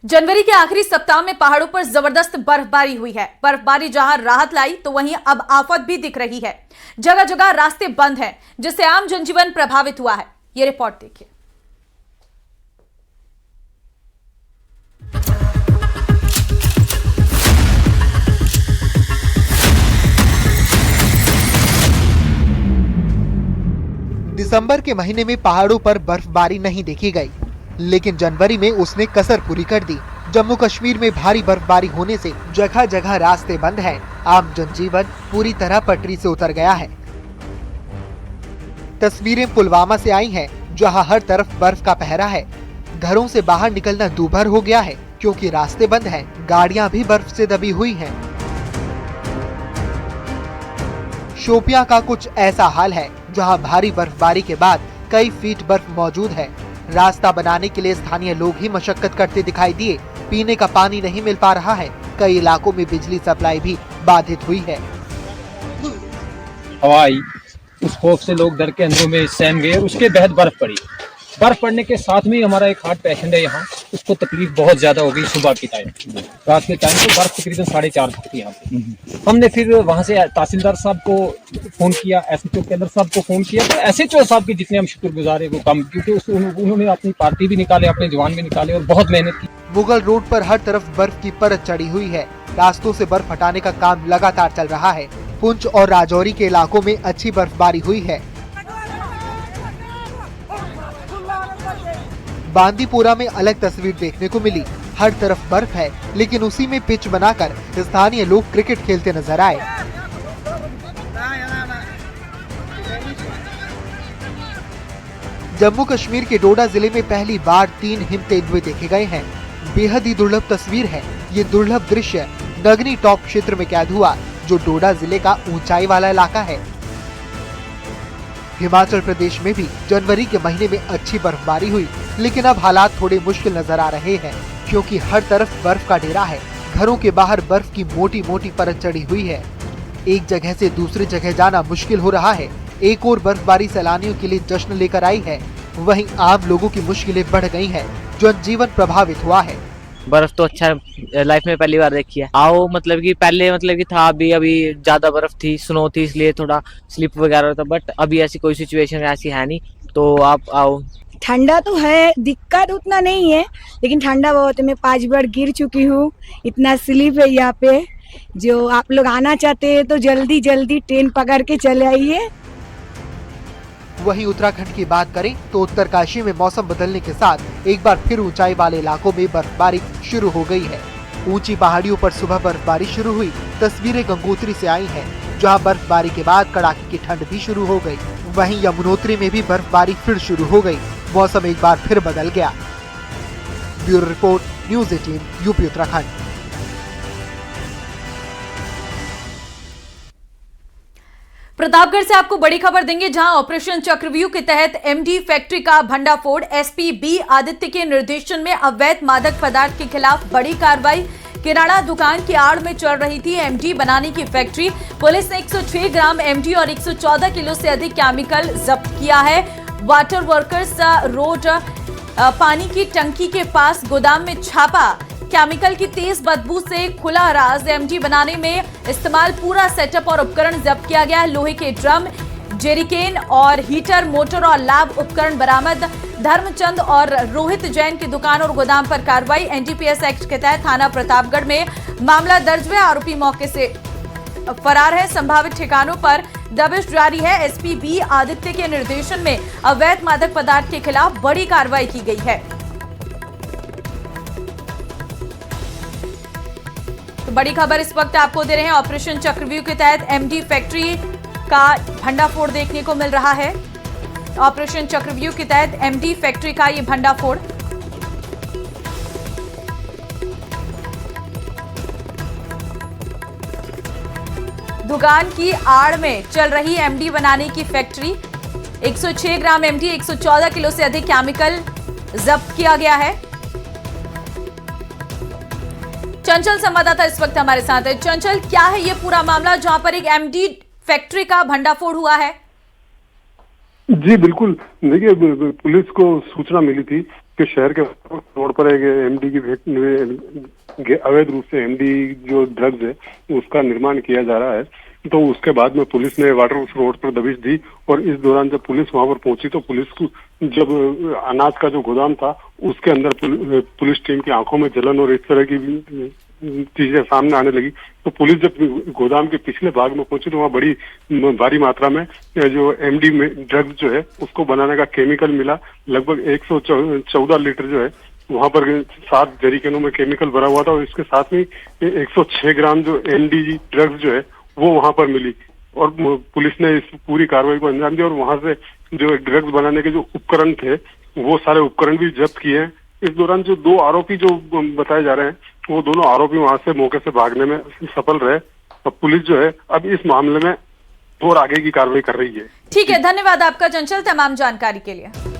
जनवरी के आखिरी सप्ताह में पहाड़ों पर जबरदस्त बर्फबारी हुई है। बर्फबारी जहां राहत लाई तो वहीं अब आफत भी दिख रही है। जगह जगह रास्ते बंद हैं, जिससे आम जनजीवन प्रभावित हुआ है। ये रिपोर्ट देखिए। दिसंबर के महीने में पहाड़ों पर बर्फबारी नहीं देखी गई, लेकिन जनवरी में उसने कसर पूरी कर दी। जम्मू कश्मीर में भारी बर्फबारी होने से जगह जगह रास्ते बंद हैं। आम जनजीवन पूरी तरह पटरी से उतर गया है। तस्वीरें पुलवामा से आई हैं, जहां हर तरफ बर्फ का पहरा है। घरों से बाहर निकलना दूभर हो गया है, क्योंकि रास्ते बंद हैं। गाड़ियां भी बर्फ से दबी हुई हैं। शोपियां का कुछ ऐसा हाल है, जहां भारी बर्फबारी के बाद कई फीट बर्फ मौजूद है। रास्ता बनाने के लिए स्थानीय लोग ही मशक्कत करते दिखाई दिए। पीने का पानी नहीं मिल पा रहा है। कई इलाकों में बिजली सप्लाई भी बाधित हुई है। हवा आई, उस खौफ से लोग डर के अंदरों में सहम गए और उसके बेहद बर्फ पड़ी। बर्फ पड़ने के साथ में हमारा एक हार्ट पेशेंट है यहाँ, उसको तकलीफ बहुत ज्यादा हो गई। सुबह के टाइम, रात के टाइम तो बर्फ तकरीबन 4:30 तक थी यहाँ पे। हमने फिर वहाँ से तहसीलदार साहब को फोन किया, एसएचओ केंद्र साहब को फोन किया। तो एसएचओ साहब के जितने हम शुक्रगुजार है वो कम, क्योंकि उन्होंने अपनी पार्टी भी निकाले, अपने जवान भी निकाले और बहुत मेहनत की। मुगल रोड पर हर तरफ बर्फ की परत चढ़ी हुई है। रास्तों से बर्फ हटाने का काम लगातार चल रहा है। पुंछ और राजौरी के इलाकों में अच्छी बर्फबारी हुई है। बांदीपुरा में अलग तस्वीर देखने को मिली। हर तरफ बर्फ है, लेकिन उसी में पिच बनाकर स्थानीय लोग क्रिकेट खेलते नजर आए। जम्मू कश्मीर के डोडा जिले में पहली बार 3 हिम तेंदुए देखे गए हैं। बेहद ही दुर्लभ तस्वीर है। ये दुर्लभ दृश्य नगनी टॉप क्षेत्र में कैद हुआ, जो डोडा जिले का ऊंचाई वाला इलाका है। हिमाचल प्रदेश में भी जनवरी के महीने में अच्छी बर्फबारी हुई, लेकिन अब हालात थोड़े मुश्किल नजर आ रहे हैं, क्योंकि हर तरफ बर्फ का डेरा है। घरों के बाहर बर्फ की मोटी मोटी परत चढ़ी हुई है। एक जगह से दूसरी जगह जाना मुश्किल हो रहा है। एक और बर्फबारी सैलानियों के लिए जश्न लेकर आई है, वहीं आम लोगों की मुश्किलें बढ़ गई हैं। जनजीवन प्रभावित हुआ है। बर्फ तो अच्छा लाइफ में पहली बार देखी है। आओ मतलब कि पहले मतलब कि था, अभी ज्यादा बर्फ थी, स्नो थी, इसलिए थोड़ा स्लिप वगैरह था। बट अभी ऐसी कोई सिचुएशन ऐसी है नहीं, तो आप आओ। ठंडा तो है, दिक्कत उतना नहीं है, लेकिन ठंडा बहुत है। मैं 5 बार गिर चुकी हूँ। इतना स्लिप है यहाँ पे। जो आप लोग आना चाहते हैं तो जल्दी जल्दी ट्रेन पकड़ के चले आइए। वहीं उत्तराखंड की बात करें तो उत्तरकाशी में मौसम बदलने के साथ एक बार फिर ऊंचाई वाले इलाकों में बर्फबारी शुरू हो गई है। ऊंची पहाड़ियों पर सुबह बर्फबारी शुरू हुई। तस्वीरें गंगोत्री से आई हैं, जहां बर्फबारी के बाद कड़ाके की ठंड भी शुरू हो गई। वहीं यमुनोत्री में भी बर्फबारी फिर शुरू हो गई। मौसम एक बार फिर बदल गया। Bureau report, news 18, UP Uttarakhand. Pratapgarh से आपको बड़ी खबर देंगे, जहां ऑपरेशन चक्रव्यूह के तहत एमडी फैक्ट्री का भंडाफोड़। एसपी बी आदित्य के निर्देशन में अवैध मादक पदार्थ के खिलाफ बड़ी कार्रवाई। किराना दुकान की आड़ में चल रही थी एमडी बनाने की फैक्ट्री। पुलिस ने 106 ग्राम एमडी और 114 किलो से अधिक केमिकल जब्त किया है। वाटर वर्कर्स रोड पानी की टंकी के पास गोदाम में छापा। केमिकल की तेज बदबू से खुला राज। एमडी बनाने में इस्तेमाल पूरा सेटअप और उपकरण जब्त किया गया है। लोहे के ड्रम, जेरिकेन और हीटर, मोटर और लैब उपकरण बरामद। धर्मचंद और रोहित जैन की दुकान और गोदाम पर कार्रवाई। एनडीपीएस एक्ट के तहत थाना प्रतापगढ़ में मामला दर्ज हुआ। आरोपी मौके से फरार है। संभावित ठिकानों पर दबिश जारी है। एसपी बी आदित्य के निर्देशन में अवैध मादक पदार्थ के खिलाफ बड़ी कार्रवाई की गई है। तो बड़ी खबर इस वक्त आपको दे रहे हैं। ऑपरेशन चक्रव्यूह के तहत एमडी फैक्ट्री का भंडाफोड़ देखने को मिल रहा है। ऑपरेशन चक्रव्यूह के तहत एमडी फैक्ट्री का ये भंडाफोड़। दुकान की आड़ में चल रही एमडी बनाने की फैक्ट्री। 106 ग्राम एमडी, 114 किलो से अधिक केमिकल जब्त किया गया है। चंचल संवाददाता इस वक्त हमारे साथ है। चंचल, क्या है ये पूरा मामला जहां पर एक एमडी फैक्ट्री का भंडाफोड़ हुआ है? जी बिल्कुल, देखिए पुलिस को सूचना मिली थी कि शहर के रोड पर एक एमडी की अवैध रूप से एमडी जो ड्रग्स है उसका निर्माण किया जा रहा है। तो उसके बाद में पुलिस ने वाटर उस रोड पर दबिश दी और इस दौरान जब पुलिस वहां पर पहुंची तो पुलिस को जब अनाज का जो गोदाम था उसके अंदर पुलिस टीम की आंखों में जलन और इस तरह की चीजें सामने आने लगी। तो पुलिस जब गोदाम के पिछले भाग में पहुंची तो वहाँ बड़ी भारी मात्रा में जो एमडी में ड्रग्स जो है उसको बनाने का केमिकल मिला। लगभग 114 लीटर जो है वहां पर 7 जरीकनों में केमिकल भरा हुआ था और इसके साथ में 106 ग्राम जो एमडी ड्रग्स जो है वो वहां पर मिली और पुलिस ने इस पूरी कार्रवाई को अंजाम दिया और वहां से जो ड्रग्स बनाने के जो उपकरण थे वो सारे उपकरण भी जब्त किए हैं। इस दौरान जो 2 आरोपी जो बताए जा रहे हैं वो दोनों आरोपी वहां से मौके से भागने में सफल रहे और पुलिस जो है अब इस मामले में और आगे की कार्रवाई कर रही है। ठीक है, धन्यवाद आपका चंचल तमाम जानकारी के लिए।